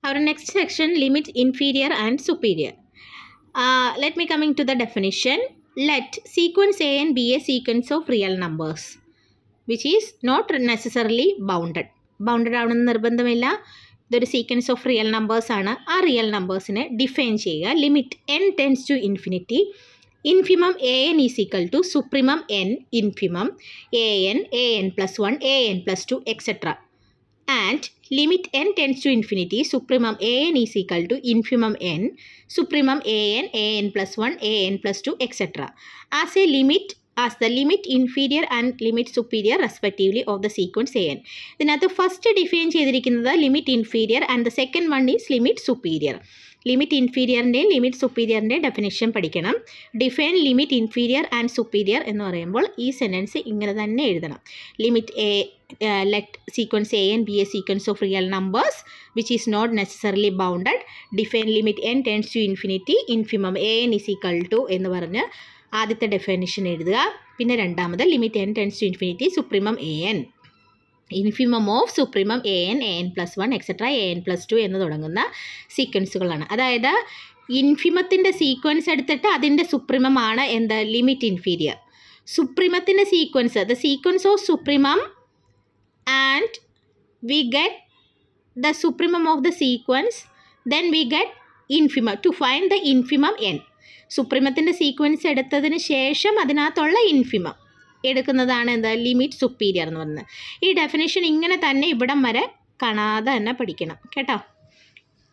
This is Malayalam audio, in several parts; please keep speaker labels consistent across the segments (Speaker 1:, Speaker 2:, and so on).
Speaker 1: Our next section, limit inferior and superior. Let me coming to the definition. Let sequence A and be a sequence of real numbers, which is not necessarily bounded. Bounded ആവണമെന്ന് നിർബന്ധമില്ല. ഇതൊരു സീക്വൻസ് ഓഫ് റിയൽ നമ്പേഴ്സ് ആണ്. ആ റിയൽ നമ്പേഴ്സിനെ ഡിഫൈൻ ചെയ്യുക. Limit n tends to infinity. Infimum an is equal to supremum n infimum an plus 1 an plus 2 etcetera. And limit n tends to infinity, supremum an is equal to infimum n, supremum an plus 1, an plus 2, etc. As the limit inferior and limit superior respectively of the sequence an. ഇതിനകത്ത് ഫസ്റ്റ് ഡിഫൈൻ ചെയ്തിരിക്കുന്നത് limit inferior and the second one is limit superior. Limit ഇൻഫീരിയറിൻ്റെയും ലിമിറ്റ് സുപ്പീരിയറിൻ്റെയും ഡെഫിനേഷൻ പഠിക്കണം. Define limit inferior and superior എന്ന് പറയുമ്പോൾ ഈ സെൻറ്റൻസ് ഇങ്ങനെ തന്നെ എഴുതണം. Limit let sequence a and be a sequence of real numbers which is not necessarily bounded. Define limit n tends to infinity, infimum an is equal to എന്ന് പറഞ്ഞ് ആദ്യത്തെ ഡെഫിനിഷൻ എഴുതുക. പിന്നെ രണ്ടാമത് limit n tends to infinity, supremum an, infimum of supremum an plus 1 etcetera an plus 2 എന്ന് തുടങ്ങുന്ന സീക്വൻസുകളാണ്. അതായത് ഇൻഫിമത്തിൻ്റെ സീക്വൻസ് എടുത്തിട്ട് അതിൻ്റെ സുപ്രീമമാണ് എന്ത് ലിമിറ്റ് ഇൻഫീരിയർ. സുപ്രീമത്തിൻ്റെ sequence, the sequence of supremum and we get the supremum of the sequence, then we get infimum to find the infimum n. സുപ്രീമത്തിൻ്റെ സീക്വൻസ് എടുത്തതിന് ശേഷം അതിനകത്തുള്ള ഇൻഫിമം എടുക്കുന്നതാണ് എന്താ ലിമിറ്റ് സുപ്പീരിയർ എന്ന് പറയുന്നത്. ഈ ഡെഫിനേഷൻ ഇങ്ങനെ തന്നെ ഇവിടം വരെ കാണാതെ തന്നെ പഠിക്കണം കേട്ടോ.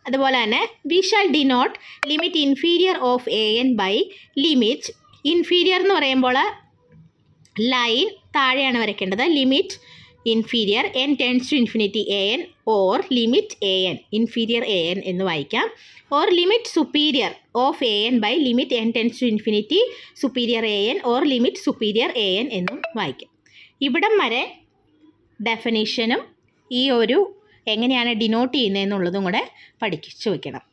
Speaker 1: അതുപോലെ തന്നെ we shall denote limit inferior of an by limit inferior എന്ന് പറയുമ്പോൾ ലൈൻ താഴെയാണ് വരയ്ക്കേണ്ടത്. Limit inferior n tends to infinity an or limit an inferior an എന്ന് വായിക്കാം. or limit superior of an by limit n tends to infinity superior an or limit superior an എന്നും വായിക്കാം. ഇവിടം വരെ ഡെഫിനിഷനും ഈ ഒരു എങ്ങനെയാണ് ഡിനോട്ട് ചെയ്യുന്നതെന്നുള്ളതും കൂടെ പഠിച്ചു വയ്ക്കണം.